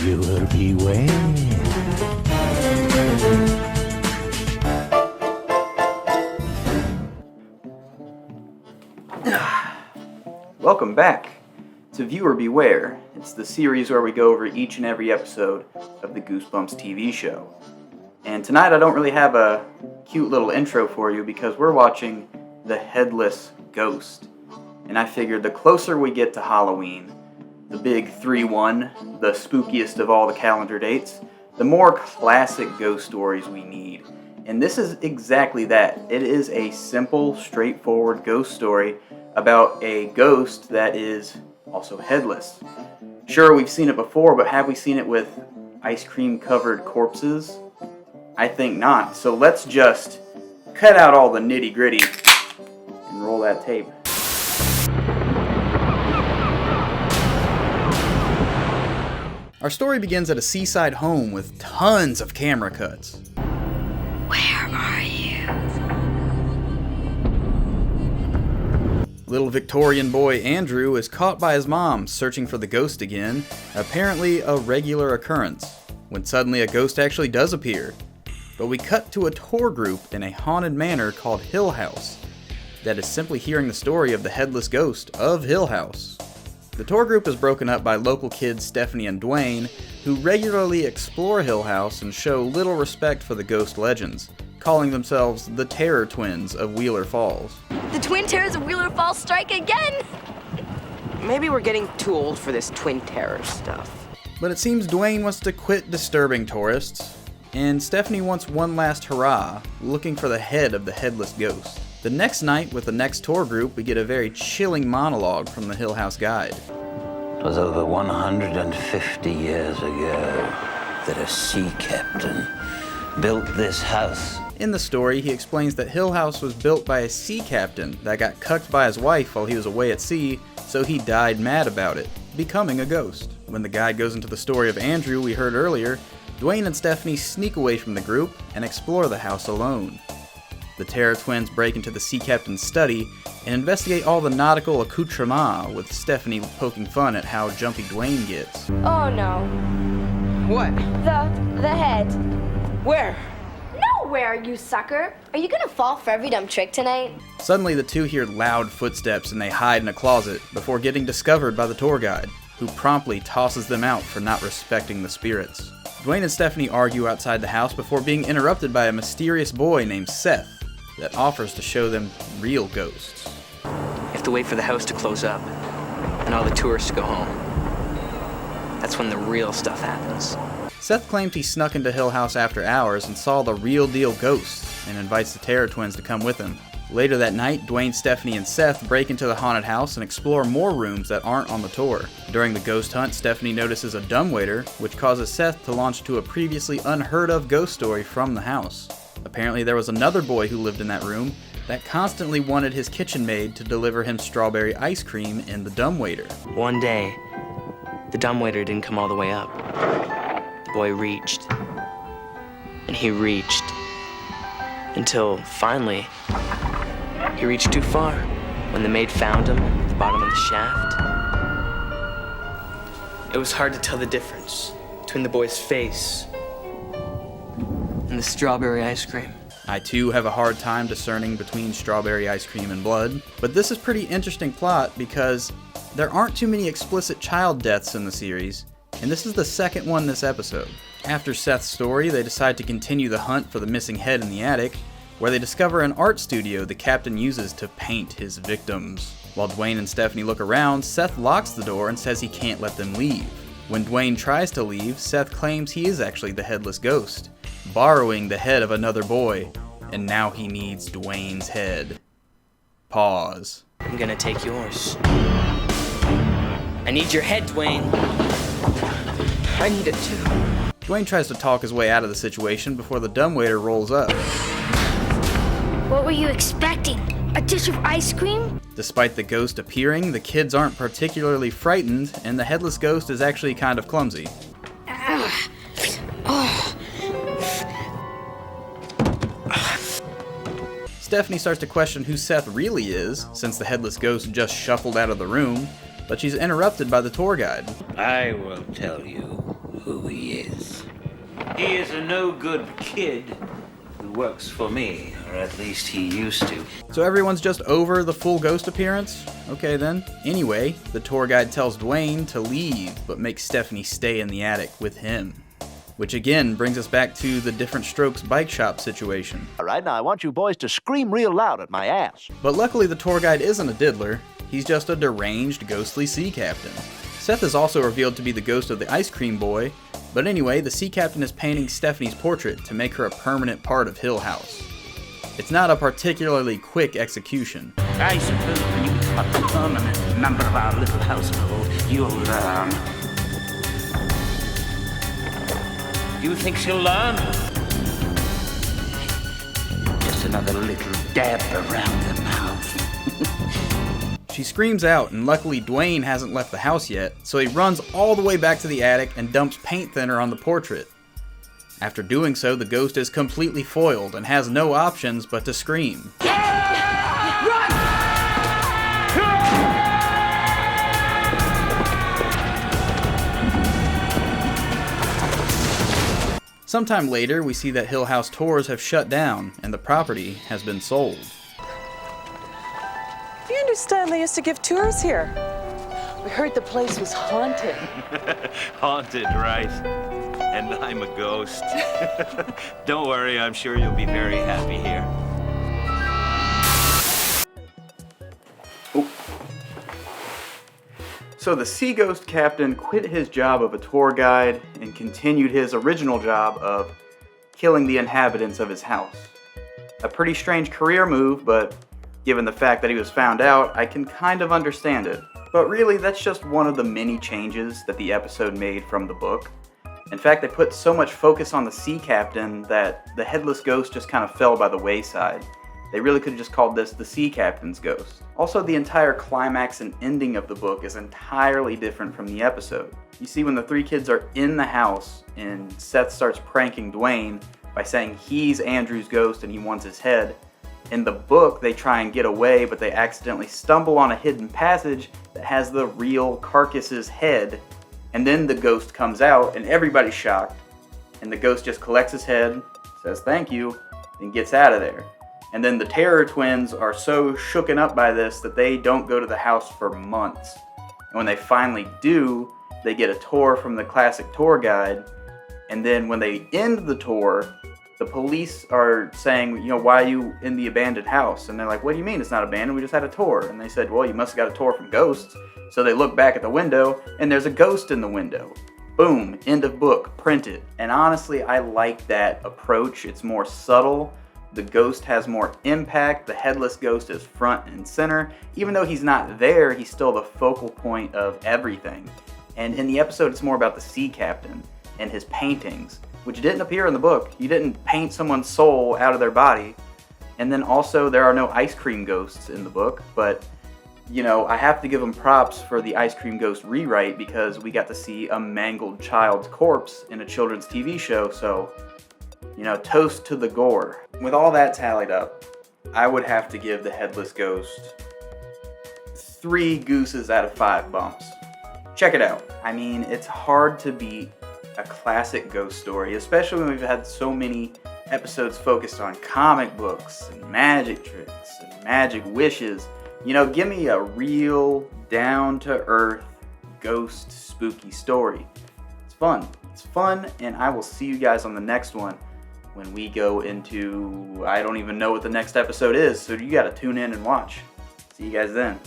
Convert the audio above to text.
Viewer beware. Welcome back to Viewer Beware. It's the series where we go over each and every episode of the Goosebumps TV show. And tonight I don't really have a cute little intro for you because we're watching The Headless Ghost. And I figured the closer we get to Halloween, the big 3-1, the spookiest of all the calendar dates, the more classic ghost stories we need. And this is exactly that. It is a simple, straightforward ghost story about a ghost that is also headless. Sure, we've seen it before, but have we seen it with ice cream covered corpses? I think not. So let's just cut out all the nitty gritty and roll that tape. Our story begins at a seaside home with tons of camera cuts. Where are you? Little Victorian boy Andrew is caught by his mom searching for the ghost again, apparently a regular occurrence, when suddenly a ghost actually does appear. But we cut to a tour group in a haunted manor called Hill House that is simply hearing the story of the headless ghost of Hill House. The tour group is broken up by local kids Stephanie and Dwayne, who regularly explore Hill House and show little respect for the ghost legends, calling themselves the Terror Twins of Wheeler Falls. The Twin Terrors of Wheeler Falls strike again! Maybe we're getting too old for this Twin Terror stuff. But it seems Dwayne wants to quit disturbing tourists, and Stephanie wants one last hurrah, looking for the head of the headless ghost. The next night, with the next tour group, we get a very chilling monologue from the Hill House guide. It was over 150 years ago that a sea captain built this house. In the story, he explains that Hill House was built by a sea captain that got cucked by his wife while he was away at sea, so he died mad about it, becoming a ghost. When the guide goes into the story of Andrew we heard earlier, Dwayne and Stephanie sneak away from the group and explore the house alone. The Terror Twins break into the sea captain's study and investigate all the nautical accoutrements, with Stephanie poking fun at how jumpy Dwayne gets. Oh no. What? The head. Where? Nowhere, you sucker! Are you gonna fall for every dumb trick tonight? Suddenly the two hear loud footsteps and they hide in a closet before getting discovered by the tour guide, who promptly tosses them out for not respecting the spirits. Dwayne and Stephanie argue outside the house before being interrupted by a mysterious boy named Seth that offers to show them real ghosts. You have to wait for the house to close up and all the tourists to go home. That's when the real stuff happens. Seth claims he snuck into Hill House after hours and saw the real deal ghost and invites the Terror Twins to come with him. Later that night, Dwayne, Stephanie, and Seth break into the haunted house and explore more rooms that aren't on the tour. During the ghost hunt, Stephanie notices a dumbwaiter, which causes Seth to launch to a previously unheard of ghost story from the house. Apparently there was another boy who lived in that room that constantly wanted his kitchen maid to deliver him strawberry ice cream in the dumbwaiter. One day, the dumbwaiter didn't come all the way up. The boy reached, and he reached, until finally, he reached too far. When the maid found him at the bottom of the shaft, it was hard to tell the difference between the boy's face and the strawberry ice cream. I too have a hard time discerning between strawberry ice cream and blood, but this is pretty interesting plot because there aren't too many explicit child deaths in the series, and this is the second one this episode. After Seth's story, they decide to continue the hunt for the missing head in the attic, where they discover an art studio the captain uses to paint his victims. While Dwayne and Stephanie look around, Seth locks the door and says he can't let them leave. When Dwayne tries to leave, Seth claims he is actually the headless ghost, borrowing the head of another boy, and now he needs Dwayne's head. Pause. I'm gonna take yours. I need your head, Dwayne. I need it too. Dwayne tries to talk his way out of the situation before the dumbwaiter rolls up. What were you expecting? A dish of ice cream? Despite the ghost appearing, the kids aren't particularly frightened, and the headless ghost is actually kind of clumsy. Stephanie starts to question who Seth really is, since the headless ghost just shuffled out of the room, but she's interrupted by the tour guide. I will tell you who he is. He is a no-good kid who works for me, or at least he used to. So everyone's just over the full ghost appearance? Okay then. Anyway, the tour guide tells Dwayne to leave, but makes Stephanie stay in the attic with him. Which again brings us back to the Different Strokes bike shop situation. All right, now I want you boys to scream real loud at my ass. But luckily the tour guide isn't a diddler. He's just a deranged, ghostly sea captain. Seth is also revealed to be the ghost of the ice cream boy, but anyway, the sea captain is painting Stephanie's portrait to make her a permanent part of Hill House. It's not a particularly quick execution. I suppose when you become a permanent member of our little household, you'll learn. Do you think she'll learn? Just another little dab around the mouth. She screams out, and luckily Dwayne hasn't left the house yet, so he runs all the way back to the attic and dumps paint thinner on the portrait. After doing so, the ghost is completely foiled and has no options but to scream. Sometime later, we see that Hill House tours have shut down and the property has been sold. Do you understand they used to give tours here? We heard the place was haunted. Haunted, right? And I'm a ghost. Don't worry, I'm sure you'll be very happy here. So the sea ghost captain quit his job of a tour guide and continued his original job of killing the inhabitants of his house. A pretty strange career move, but given the fact that he was found out, I can kind of understand it. But really, that's just one of the many changes that the episode made from the book. In fact, they put so much focus on the sea captain that the headless ghost just kind of fell by the wayside. They really could have just called this the sea captain's ghost. Also, the entire climax and ending of the book is entirely different from the episode. You see, when the three kids are in the house and Seth starts pranking Dwayne by saying he's Andrew's ghost and he wants his head, in the book they try and get away, but they accidentally stumble on a hidden passage that has the real carcass's head, and then the ghost comes out and everybody's shocked, and the ghost just collects his head, says thank you, and gets out of there. And then the Terror Twins are so shooken up by this that they don't go to the house for months. And when they finally do, they get a tour from the classic tour guide. And then when they end the tour, the police are saying, why are you in the abandoned house? And they're like, what do you mean it's not abandoned? We just had a tour. And they said, well, you must have got a tour from ghosts. So they look back at the window, and there's a ghost in the window. Boom, end of book, printed. And honestly, I like that approach. It's more subtle. The ghost has more impact. The headless ghost is front and center. Even though he's not there, he's still the focal point of everything. And in the episode, it's more about the sea captain and his paintings, which didn't appear in the book. You didn't paint someone's soul out of their body. And then also, there are no ice cream ghosts in the book, but I have to give them props for the ice cream ghost rewrite because we got to see a mangled child's corpse in a children's TV show, so toast to the gore. With all that tallied up, I would have to give the headless ghost 3 gooses out of 5 bumps. Check it out. I mean, it's hard to beat a classic ghost story, especially when we've had so many episodes focused on comic books and magic tricks and magic wishes. Give me a real down-to-earth ghost spooky story. It's fun, and I will see you guys on the next one when we go into, I don't even know what the next episode is, so you gotta tune in and watch. See you guys then.